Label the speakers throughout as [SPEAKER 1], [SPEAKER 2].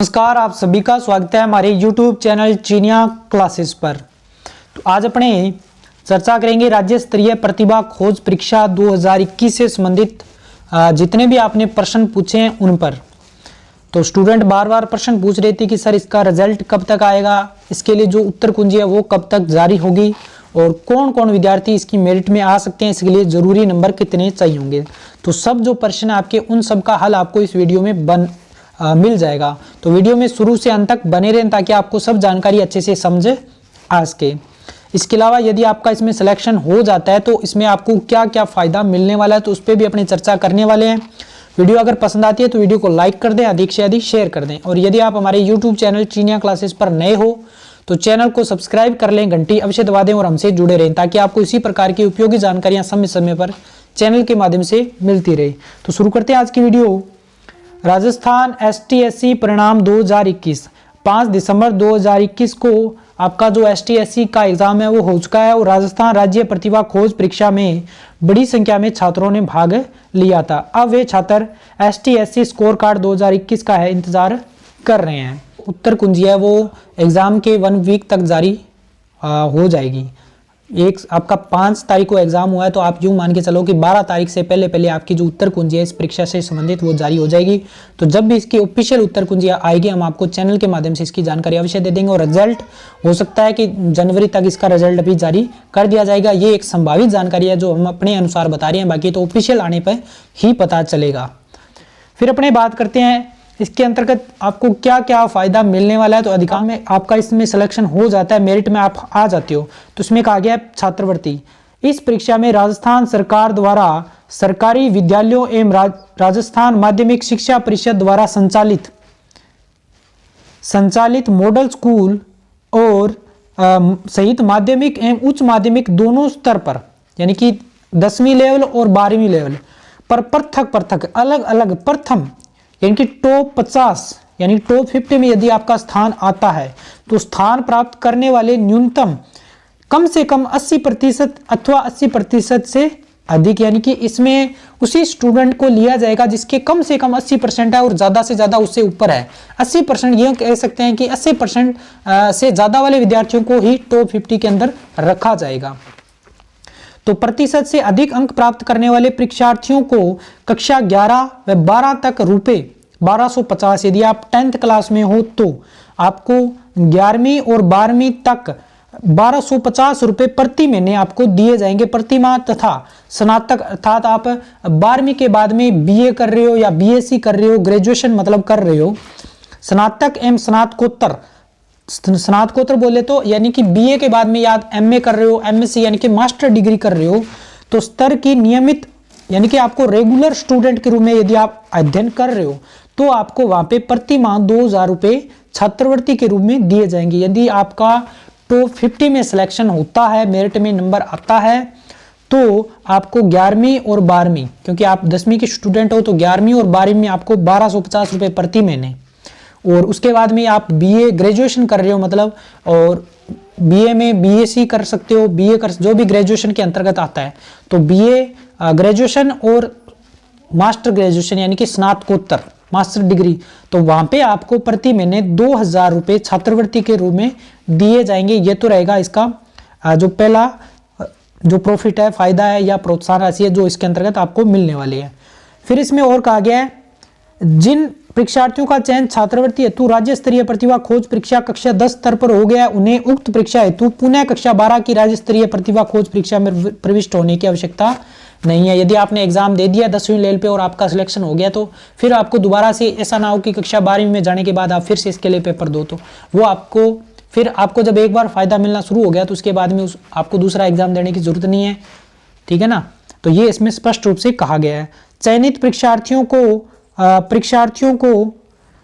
[SPEAKER 1] नमस्कार, आप सभी का स्वागत है हमारे YouTube चैनल चीनिया क्लासेस पर। तो आज अपने चर्चा करेंगे राज्य स्तरीय प्रतिभा खोज परीक्षा 2021 से संबंधित जितने भी आपने प्रश्न पूछे हैं उन पर। तो स्टूडेंट बार बार प्रश्न पूछ रहे थे कि सर इसका रिजल्ट कब तक आएगा, इसके लिए जो उत्तर कुंजी है वो कब तक जारी होगी और कौन कौन विद्यार्थी इसकी मेरिट में आ सकते हैं, इसके लिए जरूरी नंबर कितने चाहिए होंगे। तो सब जो प्रश्न आपके उन सब का हल आपको इस वीडियो में मिल जाएगा। तो वीडियो में शुरू से अंत तक बने रहें ताकि आपको सब जानकारी अच्छे से समझ आ सके। इसके अलावा यदि आपका इसमें सिलेक्शन हो जाता है तो इसमें आपको क्या क्या फ़ायदा मिलने वाला है, तो उस पर भी अपनी चर्चा करने वाले हैं। वीडियो अगर पसंद आती है तो वीडियो को लाइक कर दें, अधिक से अधिक शेयर कर दें। और यदि आप हमारे यूट्यूब चैनल चीनिया क्लासेस पर नए हो तो चैनल को सब्सक्राइब कर लें, घंटी अवश्य दबा दें और हमसे जुड़े रहें ताकि आपको इसी प्रकार की उपयोगी जानकारियाँ समय समय पर चैनल के माध्यम से मिलती रहे। तो शुरू करते हैं आज की वीडियो। राजस्थान STSC परिणाम 2021 5 दिसंबर 2021 को आपका जो STSC का एग्जाम है वो हो चुका है और राजस्थान राज्य प्रतिभा खोज परीक्षा में बड़ी संख्या में छात्रों ने भाग लिया था। अब वे छात्र STSC स्कोर कार्ड 2021 का है इंतजार कर रहे हैं। उत्तर कुंजी है वो एग्जाम के 1 वीक तक जारी हो जाएगी। एक आपका 5 तारीख को एग्जाम हुआ है तो आप यूँ मान के चलो कि 12 तारीख से पहले आपकी जो उत्तर कुंजी है इस परीक्षा से संबंधित वो जारी हो जाएगी। तो जब भी इसकी ऑफिशियल उत्तर कुंजी आएगी हम आपको चैनल के माध्यम से इसकी जानकारी अवश्य दे देंगे और रिजल्ट हो सकता है कि जनवरी तक इसका रिजल्ट भी जारी कर दिया जाएगा। ये एक संभावित जानकारी है जो हम अपने अनुसार बता रहे हैं, बाकी तो ऑफिशियल आने पर ही पता चलेगा। फिर अपने बात करते हैं इसके अंतर्गत आपको क्या क्या फ़ायदा मिलने वाला है। तो अधिकांश में आपका इसमें सिलेक्शन हो जाता है, मेरिट में आप आ जाते हो तो इसमें कहा गया है छात्रवृत्ति। इस परीक्षा में राजस्थान सरकार द्वारा सरकारी विद्यालयों एवं राजस्थान माध्यमिक शिक्षा परिषद द्वारा संचालित मॉडल स्कूल और सहित माध्यमिक एवं उच्च माध्यमिक दोनों स्तर पर यानी कि 10वीं लेवल और 12वीं लेवल पर पृथक अलग अलग प्रथम यानी कि टॉप 50 यानी टॉप 50 में यदि आपका स्थान आता है तो स्थान प्राप्त करने वाले न्यूनतम कम से कम 80% अथवा 80% से अधिक, यानी कि इसमें उसी स्टूडेंट को लिया जाएगा जिसके कम से कम 80% है और ज़्यादा से ज़्यादा उससे ऊपर है। 80% ये कह सकते हैं कि 80% से ज़्यादा वाले विद्यार्थियों को ही टॉप 50 के अंदर रखा जाएगा। तो प्रतिशत से अधिक अंक प्राप्त करने वाले परीक्षार्थियों को कक्षा 11 व 12 तक रुपए 1250, यदि आप 10th क्लास में हो तो आपको 11वीं और 12वीं तक 1250 रुपए प्रति महीने आपको दिए जाएंगे प्रति माह। तथा स्नातक अर्थात आप 12वीं के बाद में BA कर रहे हो या BSc कर रहे हो, ग्रेजुएशन मतलब कर रहे हो, स्नातक एवं स्नातकोत्तर बोले तो यानी कि BA के बाद में या MA कर रहे हो, MSc यानी कि मास्टर डिग्री कर रहे हो, तो स्तर की नियमित यानी कि आपको रेगुलर स्टूडेंट के रूप में यदि आप अध्ययन कर रहे हो तो आपको वहां पे प्रति माह 2000 रुपये छात्रवृत्ति के रूप में दिए जाएंगे। यदि आपका टॉप 50 में सिलेक्शन होता है, मेरिट में नंबर आता है तो आपको 11वीं और 12वीं, क्योंकि आप 10वीं के स्टूडेंट हो तो 11वीं और 12वीं में आपको 1250 रुपये प्रति महीने, और उसके बाद में आप BA ग्रेजुएशन कर रहे हो मतलब, और BA में BSc कर सकते हो, BA कर जो भी ग्रेजुएशन के अंतर्गत आता है, तो BA ग्रेजुएशन और मास्टर ग्रेजुएशन यानी कि स्नातकोत्तर मास्टर डिग्री, तो वहाँ पे आपको प्रति महीने 2000 रुपये छात्रवृत्ति के रूप में दिए जाएंगे। ये तो रहेगा इसका जो पहला जो प्रॉफिट है, फायदा है या प्रोत्साहन राशि है जो इसके अंतर्गत आपको मिलने वाली है। फिर इसमें और कहा गया है जिन परीक्षार्थियों का चयन छात्रवृत्ति हेतु राज्य स्तरीय प्रतिभा खोज परीक्षा कक्षा 10 स्तर पर हो गया, उन्हें उक्त परीक्षा हेतु पुनः कक्षा 12 की राज्य स्तरीय प्रतिभा खोज परीक्षा में प्रविष्ट होने की आवश्यकता नहीं है। यदि आपने एग्जाम दे दिया 10वीं लेवल पे और आपका सिलेक्शन हो गया तो फिर आपको दोबारा से ऐसा ना हो कि कक्षा 12वीं में जाने के बाद आप फिर से इसके लिए पेपर दो, तो वो आपको जब एक बार फायदा मिलना शुरू हो गया तो उसके बाद में आपको दूसरा एग्जाम देने की जरूरत नहीं है, ठीक है ना। तो ये इसमें स्पष्ट रूप से कहा गया है। चयनित परीक्षार्थियों को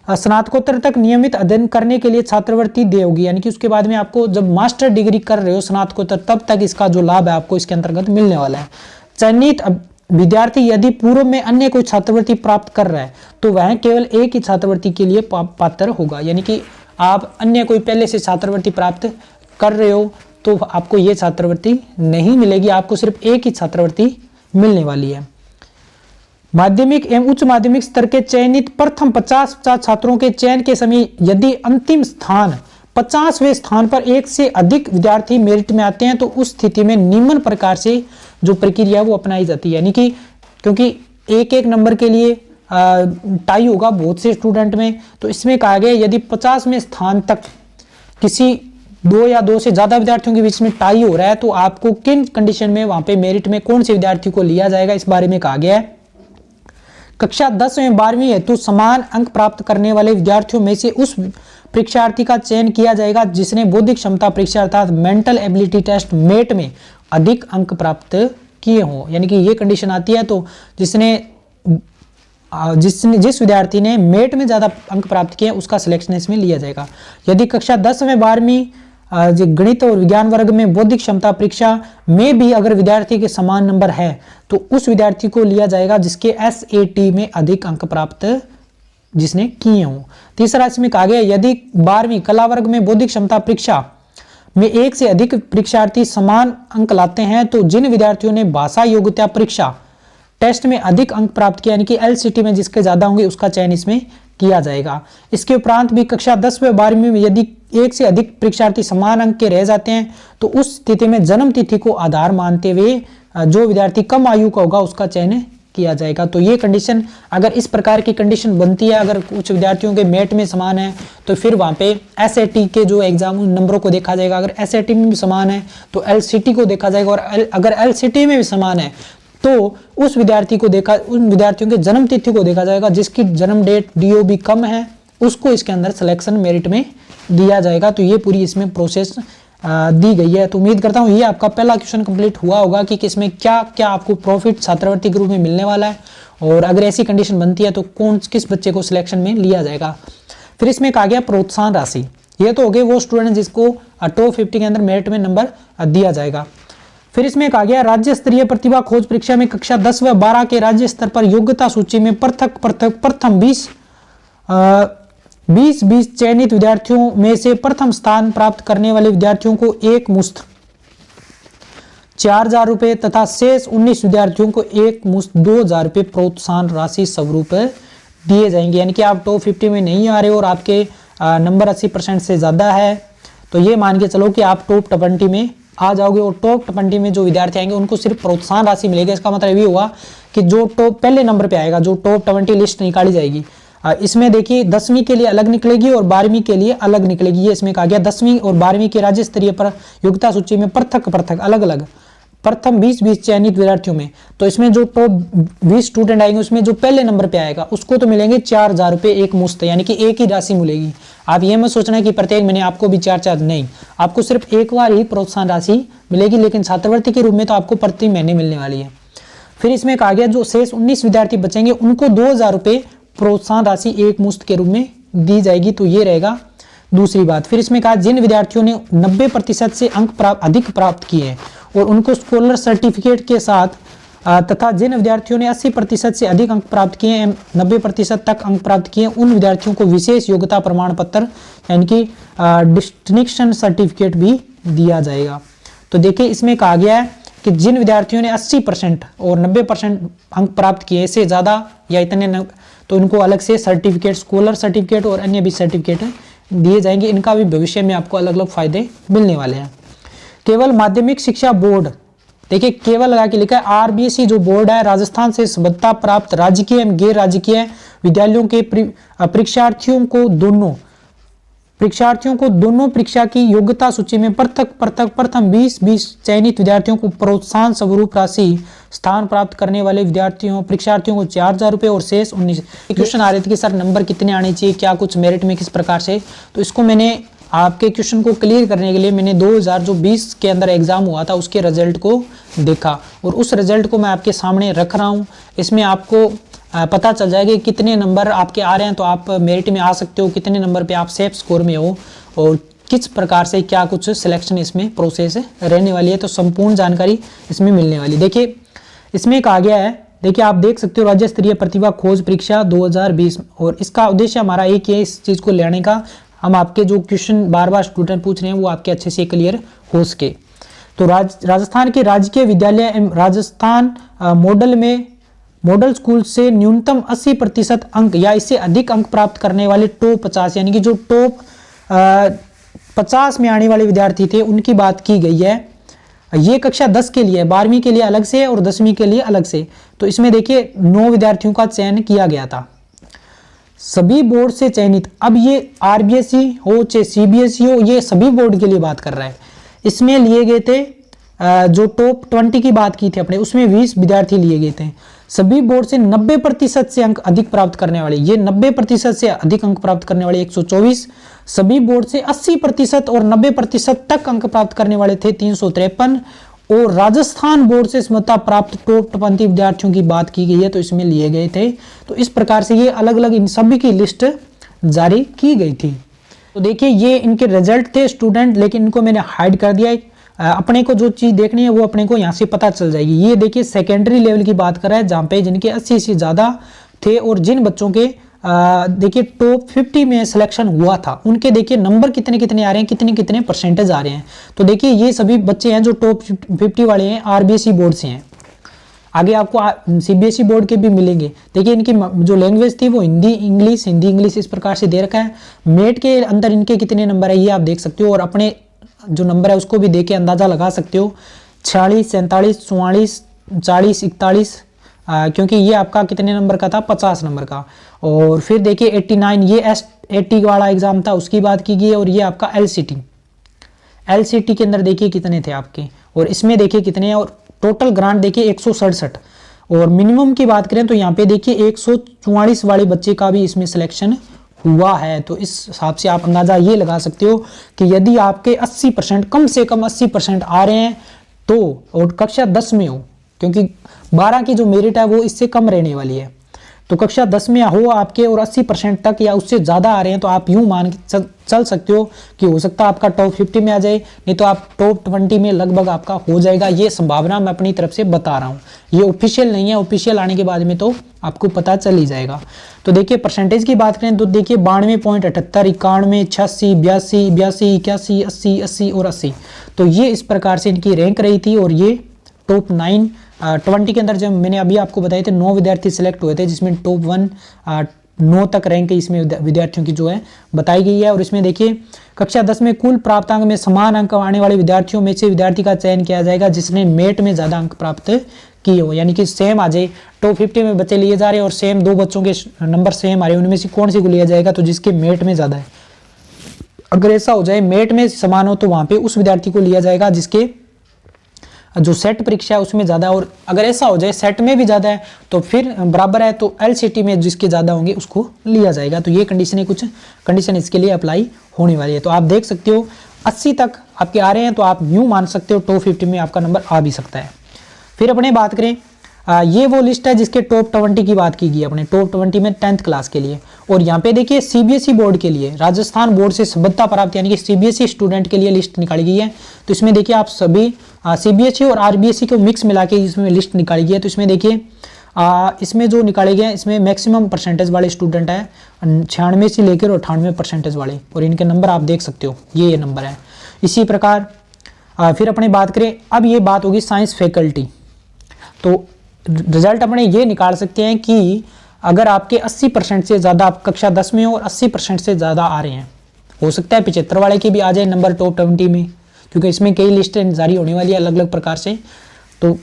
[SPEAKER 1] स्नातकोत्तर तक नियमित अध्ययन करने के लिए छात्रवृत्ति देगी, यानी कि उसके बाद में आपको जब मास्टर डिग्री कर रहे हो स्नातकोत्तर तब तक इसका जो लाभ है आपको इसके अंतर्गत मिलने वाला है। चयनित विद्यार्थी यदि पूर्व में अन्य कोई छात्रवृत्ति प्राप्त कर रहा है तो वह केवल एक ही छात्रवृत्ति के लिए पात्र होगा, यानी कि आप अन्य कोई पहले से छात्रवृत्ति प्राप्त कर रहे हो तो आपको ये छात्रवृत्ति नहीं मिलेगी, आपको सिर्फ एक ही छात्रवृत्ति मिलने वाली है। माध्यमिक एवं उच्च माध्यमिक स्तर के चयनित प्रथम 50 छात्रों के चयन के समय यदि अंतिम स्थान 50वें स्थान पर एक से अधिक विद्यार्थी मेरिट में आते हैं तो उस स्थिति में निम्न प्रकार से जो प्रक्रिया वो अपनाई जाती है। यानी कि क्योंकि एक एक नंबर के लिए टाई होगा बहुत से स्टूडेंट में, तो इसमें कहा गया यदि 50वें स्थान तक किसी दो या दो से ज्यादा विद्यार्थियों के बीच में टाई हो रहा है तो आपको किन कंडीशन में वहां पे मेरिट में कौन से विद्यार्थी को लिया जाएगा, इस बारे में कहा गया है। कक्षा 10 एवं 12वीं हेतु समान अंक प्राप्त करने वाले विद्यार्थियों में से उस परीक्षार्थी का चयन किया जाएगा जिसने बौद्धिक क्षमता परीक्षा अर्थात मेंटल एबिलिटी टेस्ट मेट में अधिक अंक प्राप्त किए हों। यानी कि ये कंडीशन आती है तो जिस विद्यार्थी ने मेट में ज्यादा अंक प्राप्त किए उसका सिलेक्शन इसमें लिया जाएगा। यदि कक्षा 10 में 12वीं गणित और विज्ञान वर्ग में बौद्धिक क्षमता परीक्षा में भी अगर विद्यार्थी के समान नंबर है तो उस विद्यार्थी को लिया जाएगा जिसके SAT में अधिक अंक प्राप्त जिसने किए हों। तीसरा इसमें कहा गया यदि 12वीं कला वर्ग में बौद्धिक क्षमता परीक्षा में एक से अधिक परीक्षार्थी समान अंक लाते हैं तो जिन विद्यार्थियों ने भाषा योग्यता परीक्षा टेस्ट में अधिक अंक प्राप्त किया यानी कि LCT में जिसके ज्यादा होंगे उसका चयन इसमें किया जाएगा। इसके उपरांत भी कक्षा 10 व 12वीं में यदि एक से अधिक परीक्षार्थी समान अंक के रह जाते हैं तो उस स्थिति में जन्म तिथि को आधार मानते हुए जो विद्यार्थी कम आयु का होगा उसका चयन किया जाएगा। तो ये कंडीशन, अगर इस प्रकार की कंडीशन बनती है, अगर कुछ विद्यार्थियों के मेट में समान है तो फिर वहां पे SAT के जो एग्जाम नंबरों को देखा जाएगा। अगर SAT में भी समान है तो LCT को देखा जाएगा, और अगर LCT में भी समान है तो उस विद्यार्थी को देखा, उन विद्यार्थियों के जन्म तिथि को देखा जाएगा जिसकी जन्म डेट DOB कम है उसको इसके अंदर सिलेक्शन मेरिट में दिया जाएगा। तो ये पूरी इसमें प्रोसेस दी गई है। तो उम्मीद करता हूँ ये आपका पहला क्वेश्चन कंप्लीट हुआ होगा कि किसमें क्या क्या आपको प्रॉफिट छात्रवृत्ति के रूप में मिलने वाला है, और अगर ऐसी कंडीशन बनती है तो किस बच्चे को सिलेक्शन में लिया जाएगा। फिर इसमें कहा गया प्रोत्साहन राशि। ये तो हो गए वो स्टूडेंट जिसको टॉप 50 के अंदर मेरिट में नंबर दिया जाएगा। फिर इसमें कहा गया राज्य स्तरीय प्रतिभा खोज परीक्षा में कक्षा 10 व 12 के राज्य स्तर पर योग्यता सूची में प्रथम 20 चयनित विद्यार्थियों में से प्रथम स्थान प्राप्त करने वाले विद्यार्थियों को एक मुश्त 4,000 रुपए तथा शेष 19 विद्यार्थियों को एक मुश्त 2,000 रुपए प्रोत्साहन राशि स्वरूप दिए जाएंगे। यानी कि आप टॉप 50 में नहीं आ रहे हो और आपके नंबर 80% से ज्यादा है तो ये मान के चलो कि आप टॉप 20 में आ जाओगे, और टॉप 20 में जो विद्यार्थी आएंगे उनको सिर्फ प्रोत्साहन राशि मिलेगी। इसका मतलब ये हुआ कि जो टॉप पहले नंबर पे आएगा, जो टॉप 20 लिस्ट निकाली जाएगी, इसमें देखिए 10वीं के लिए अलग निकलेगी और 12वीं के लिए अलग निकलेगी। ये इसमें कहा गया 10वीं और 12वीं के राज्य स्तरीय पर योग्यता सूची में पृथक अलग अलग प्रथम 20 चयनित विद्यार्थियों में, तो इसमें जो टॉप 20 स्टूडेंट आएंगे उसमें जो पहले नंबर पे आएगा उसको तो मिलेंगे 4,000 रुपए एक मुश्त, यानी कि एक ही राशि मिलेगी। आप ये मत सोचना कि प्रत्येक महीने आपको भी 4,000, नहीं, आपको सिर्फ एक बार ही प्रोत्साहन राशि मिलेगी, लेकिन छात्रवृत्ति के रूप में तो आपको प्रति महीने मिलने वाली है। फिर इसमें कहा गया जो शेष 19 विद्यार्थी बचेंगे उनको 2,000 रुपए प्रोत्साहन राशि एक मुश्त के रूप में दी जाएगी। तो ये रहेगा दूसरी बात। फिर इसमें कहा जिन विद्यार्थियों ने 90% से अंक अधिक प्राप्त किए हैं और उनको स्कॉलर सर्टिफिकेट के साथ तथा जिन विद्यार्थियों ने 80% से अधिक अंक प्राप्त किए हैं, 90% तक अंक प्राप्त किए हैं, उन विद्यार्थियों को विशेष योग्यता प्रमाण पत्र यानी कि डिस्टिंक्शन सर्टिफिकेट भी दिया जाएगा। तो देखिए इसमें कहा गया है कि जिन विद्यार्थियों ने 80% और 90% अंक प्राप्त किए, इससे ज़्यादा या इतने, तो इनको अलग से सर्टिफिकेट, स्कॉलर सर्टिफिकेट और अन्य भी सर्टिफिकेट दिए जाएंगे। इनका भी भविष्य में आपको अलग अलग फायदे मिलने वाले हैं। केवल माध्यमिक शिक्षा बोर्ड, देखिए केवल लगा के लिखा है, RBSE जो बोर्ड है राजस्थान से संबद्धता प्राप्त राजकीय एवं गैर राजकीय विद्यालयों के परीक्षार्थियों को दोनों परीक्षा की योग्यता सूची में प्रथम 20 चयनित विद्यार्थियों को प्रोत्साहन स्वरूप राशि स्थान प्राप्त करने वाले परीक्षार्थियों को 4,000 रुपए और शेष 19। क्वेश्चन आ रहे थे कि सर नंबर कितने आने चाहिए, क्या कुछ मेरिट में किस प्रकार से, तो इसको मैंने आपके क्वेश्चन को क्लियर करने के लिए मैंने 2020 के अंदर एग्जाम हुआ था उसके रिजल्ट को देखा और उस रिजल्ट को मैं आपके सामने रख रहा हूँ। इसमें आपको पता चल जाएगा कितने नंबर आपके आ रहे हैं तो आप मेरिट में आ सकते हो, कितने नंबर पे आप सेफ स्कोर में हो और किस प्रकार से क्या कुछ सिलेक्शन इसमें प्रोसेस रहने वाली है। तो संपूर्ण जानकारी इसमें मिलने वाली। देखिए इसमें कहा गया है, देखिए आप देख सकते हो राज्य स्तरीय प्रतिभा खोज परीक्षा 2020, और इसका उद्देश्य हमारा एक ही है इस चीज़ को लेने का, हम आपके जो क्वेश्चन बार बार स्टूडेंट पूछ रहे हैं वो आपके अच्छे से क्लियर हो सके। तो राजस्थान के राजकीय विद्यालय एवं राजस्थान मॉडल में मॉडल स्कूल से न्यूनतम 80% अंक या इससे अधिक अंक प्राप्त करने वाले टॉप 50 यानी कि जो टॉप 50 में आने वाले विद्यार्थी थे उनकी बात की गई है। ये कक्षा 10 के लिए, 12वीं के लिए अलग से और 10वीं के लिए अलग से। तो इसमें देखिए 9 विद्यार्थियों का चयन किया गया था सभी बोर्ड से चयनित। अब ये आरबीएसई हो चाहे सीबीएसई हो, ये सभी बोर्ड के लिए बात कर रहा है। इसमें लिए गए थे जो टॉप 20 की बात की थी अपने, उसमें 20 विद्यार्थी लिए गए थे। सभी बोर्ड से 90% से अंक अधिक प्राप्त करने वाले, ये 90% से अधिक अंक प्राप्त करने वाले 124, सभी बोर्ड से 80% और 90% तक अंक प्राप्त करने वाले थे 353, और राजस्थान बोर्ड से समता प्राप्त टॉप 20 विद्यार्थियों की बात की गई है, तो इसमें लिए गए थे। तो इस प्रकार से ये अलग अलग इन सभी की लिस्ट जारी की गई थी। तो देखिए ये इनके रिजल्ट थे स्टूडेंट, लेकिन इनको मैंने हाइड कर दिया है। अपने को जो चीज़ देखनी है वो अपने को यहाँ से पता चल जाएगी। ये देखिए सेकेंडरी लेवल की बात कर रहा है, जहाँ पे जिनके 80 से ज़्यादा थे और जिन बच्चों के देखिए टॉप 50 में सिलेक्शन हुआ था, उनके देखिए नंबर कितने कितने आ रहे हैं, कितने कितने परसेंटेज आ रहे हैं। तो देखिए ये सभी बच्चे हैं जो टॉप 50 वाले हैं, आरबीएसई बोर्ड से हैं। आगे आपको सीबीएसई बोर्ड के भी मिलेंगे। देखिए इनकी जो लैंग्वेज थी वो हिंदी इंग्लिश इस प्रकार से दे रखा है। मेट के अंदर इनके कितने नंबर है ये आप देख सकते हो, और अपने जो नंबर है उसको भी देख के अंदाज़ा लगा सकते हो। 46, 47, 44, 40, 41, क्योंकि ये आपका कितने नंबर का था, 50 नंबर का। और फिर देखिए 89, ये S80 वाला एग्जाम था उसकी बात की गई है। और ये आपका LCT के अंदर देखिए कितने थे आपके, और इसमें देखिए कितने हैं, और टोटल ग्रांट देखिए 167। और मिनिमम की बात करें तो यहाँ पे देखिए 144 वाले बच्चे का भी इसमें सिलेक्शन हुआ है। तो इस हिसाब से आप अंदाजा ये लगा सकते हो कि यदि आपके 80% कम से कम 80% आ रहे हैं तो, और कक्षा 10 में हो, क्योंकि 12 की जो मेरिट है वो इससे कम रहने वाली है, तो कक्षा 10 में हो आपके और 80% तक या उससे ज़्यादा आ रहे हैं, तो आप यूँ मान के चल सकते हो कि हो सकता है आपका टॉप 50 में आ जाए, नहीं तो आप टॉप 20 में लगभग आपका हो जाएगा। ये संभावना मैं अपनी तरफ से बता रहा हूँ, ये ऑफिशियल नहीं है, ऑफिशियल आने के बाद में तो आपको पता चल ही जाएगा। तो देखिए परसेंटेज की बात करें तो देखिए 92.78, 91, 86, 82, 81, 81, 80, 80 और 80। तो ये इस प्रकार से इनकी रैंक रही थी। और ये टॉप 20 के अंदर जब मैंने अभी आपको बताए थे 9 विद्यार्थी सिलेक्ट हुए थे, जिसमें टॉप 9 तक रैंक इसमें विद्यार्थियों की जो है बताई गई है। और इसमें देखिए कक्षा 10 में कुल प्राप्तांक में समान अंक आने वाले विद्यार्थियों में से विद्यार्थी का चयन किया जाएगा जिसने मेट में ज़्यादा अंक प्राप्त किए हो, यानी कि सेम आ जाए, टॉप 50 में बच्चे लिए जा रहे हैं और सेम 2 बच्चों के नंबर सेम आ रहे हैं, उनमें से कौन सी को लिया जाएगा, तो जिसके मेट में ज़्यादा है। अगर ऐसा हो जाए मेट में समान हो तो वहाँ पे उस विद्यार्थी को लिया जाएगा जिसके जो सेट परीक्षा है उसमें ज़्यादा, और अगर ऐसा हो जाए सेट में भी ज़्यादा है तो फिर बराबर है, तो LCT में जिसके ज़्यादा होंगे उसको लिया जाएगा। तो ये कंडीशन है, कुछ कंडीशन इसके लिए अप्लाई होने वाली है। तो आप देख सकते हो 80 तक आपके आ रहे हैं, तो आप यूँ मान सकते हो टॉप 50 में आपका नंबर आ भी सकता है। फिर अपने बात करें, ये वो लिस्ट है जिसके टॉप 20 की बात की गई अपने, टॉप 20 में 10th क्लास के लिए। और यहाँ पे देखिए CBSE बोर्ड के लिए, राजस्थान बोर्ड से सभ्यता प्राप्त यानी कि CBSE स्टूडेंट के लिए लिस्ट निकाली गई है। तो इसमें देखिए आप सभी CBSE और RBSE को मिक्स मिला के इसमें लिस्ट निकाली गई है। तो इसमें देखिए इसमें जो निकाले गए हैं इसमें मैक्सिमम परसेंटेज वाले स्टूडेंट है 96 से लेकर 98% वाले, और इनके नंबर आप देख सकते हो, ये नंबर है। इसी प्रकार फिर अपने बात करें, अब ये बात होगी साइंस फैकल्टी। तो रिजल्ट अपने ये निकाल सकते हैं कि अगर आपके 80% से ज़्यादा आप कक्षा 10 में हो और 80% से ज़्यादा आ रहे हैं, हो सकता है 75 वाले के भी आ जाए नंबर टॉप 20 में, क्योंकि इसमें कई लिस्टें जारी होने वाली है अलग अलग प्रकार से। तो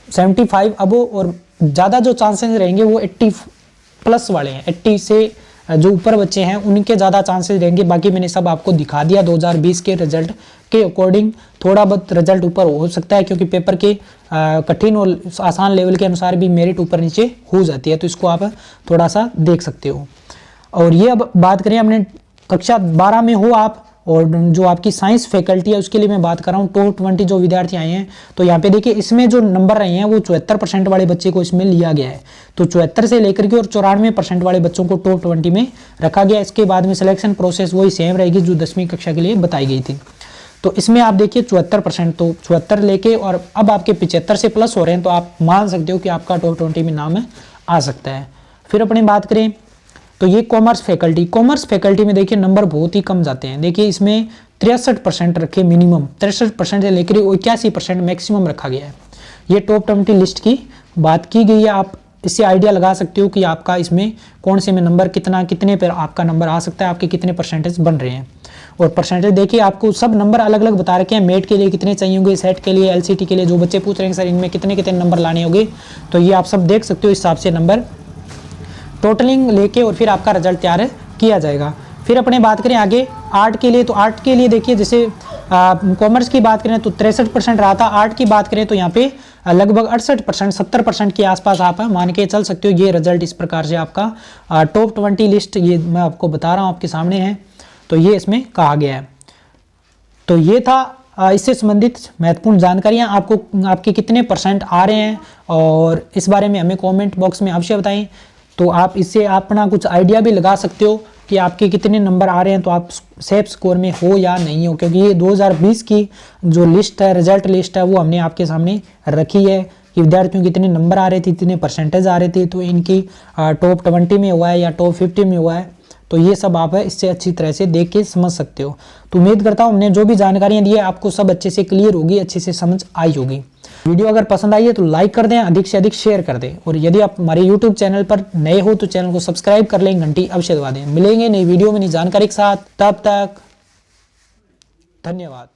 [SPEAKER 1] 75 अब और ज़्यादा जो चांसेस रहेंगे वो 80+ वाले हैं, 80 से जो ऊपर बच्चे हैं उनके ज़्यादा चांसेस रहेंगे। बाकी मैंने सब आपको दिखा दिया 2020 के रिजल्ट के अकॉर्डिंग। थोड़ा बहुत रिजल्ट ऊपर हो सकता है क्योंकि पेपर के कठिन और आसान लेवल के अनुसार भी मेरिट ऊपर नीचे हो जाती है, तो इसको आप थोड़ा सा देख सकते हो। और ये अब बात करें हमने कक्षा 12 में हो आप, और जो आपकी साइंस फैकल्टी है उसके लिए मैं बात कर रहा हूँ टॉप 20 जो विद्यार्थी आए हैं। तो यहाँ पे देखिए इसमें जो नंबर रहे हैं वो 74% वाले बच्चे को इसमें लिया गया है। तो 74 से लेकर के और 94% वाले बच्चों को टॉप 20 में रखा गया। इसके बाद में सिलेक्शन प्रोसेस वही सेम रहेगी जो 10वीं कक्षा के लिए बताई गई थी। तो इसमें आप देखिए 74%, तो 74 लेके और अब आपके 75 से प्लस हो रहे हैं, तो आप मान सकते हो कि आपका टॉप 20 में नाम आ सकता है। फिर अपनी बात करें तो ये कॉमर्स फैकल्टी में देखिए नंबर बहुत ही कम जाते हैं। देखिए इसमें 63% रखे मिनिमम, 63% से लेकर 81% मैक्सिमम रखा गया है। ये टॉप 20 लिस्ट की बात की गई है। आप इससे आइडिया लगा सकते हो कि आपका इसमें कौन से में नंबर कितने पर आपका नंबर आ सकता है, आपके कितने परसेंटेज बन रहे हैं। और परसेंटेज देखिए आपको सब नंबर अलग अलग बता रखे हैं। मेट के लिए कितने चाहिए होंगे, सेट के लिए, एलसीटी के लिए। जो बच्चे पूछ रहे हैं सर इनमें कितने कितने नंबर लाने होंगे, तो ये आप सब देख सकते हो। इस हिसाब से नंबर टोटलिंग लेके और फिर आपका रिजल्ट तैयार किया जाएगा। फिर अपने बात करें आगे आर्ट के लिए, तो आर्ट के लिए देखिए जैसे कॉमर्स की बात करें तो 63% रहा था। आर्ट की बात करें तो यहाँ पे लगभग 68%, 70% के आसपास आप मान के चल सकते हो। ये रिजल्ट इस प्रकार से आपका टॉप 20 लिस्ट ये मैं आपको बता रहा हूँ, आपके सामने है। तो ये इसमें कहा गया है। तो ये था इससे संबंधित महत्वपूर्ण जानकारियाँ। आपके कितने परसेंट आ रहे हैं और इस बारे में हमें कमेंट बॉक्स में अवश्य बताएं। तो आप इससे अपना कुछ आइडिया भी लगा सकते हो कि आपके कितने नंबर आ रहे हैं, तो आप सेफ स्कोर में हो या नहीं हो। क्योंकि ये 2020 की जो लिस्ट है, रिजल्ट लिस्ट है, वो हमने आपके सामने रखी है कि विद्यार्थियों के कितने नंबर आ रहे थे, कितने परसेंटेज आ रहे थे। तो इनकी टॉप 20 में हुआ है या टॉप 50 में हुआ है, तो ये सब आप इससे अच्छी तरह से देख के समझ सकते हो। तो उम्मीद करता हूँ हमने जो भी जानकारियाँ दी है आपको सब अच्छे से क्लियर होगी, अच्छे से समझ आई होगी। वीडियो अगर पसंद आई है तो लाइक कर दें, अधिक से अधिक शेयर कर दें। और यदि आप हमारे YouTube चैनल पर नए हो तो चैनल को सब्सक्राइब कर लें, घंटी अवश्य दबा दें। मिलेंगे नई वीडियो में नई जानकारी के साथ, तब तक धन्यवाद।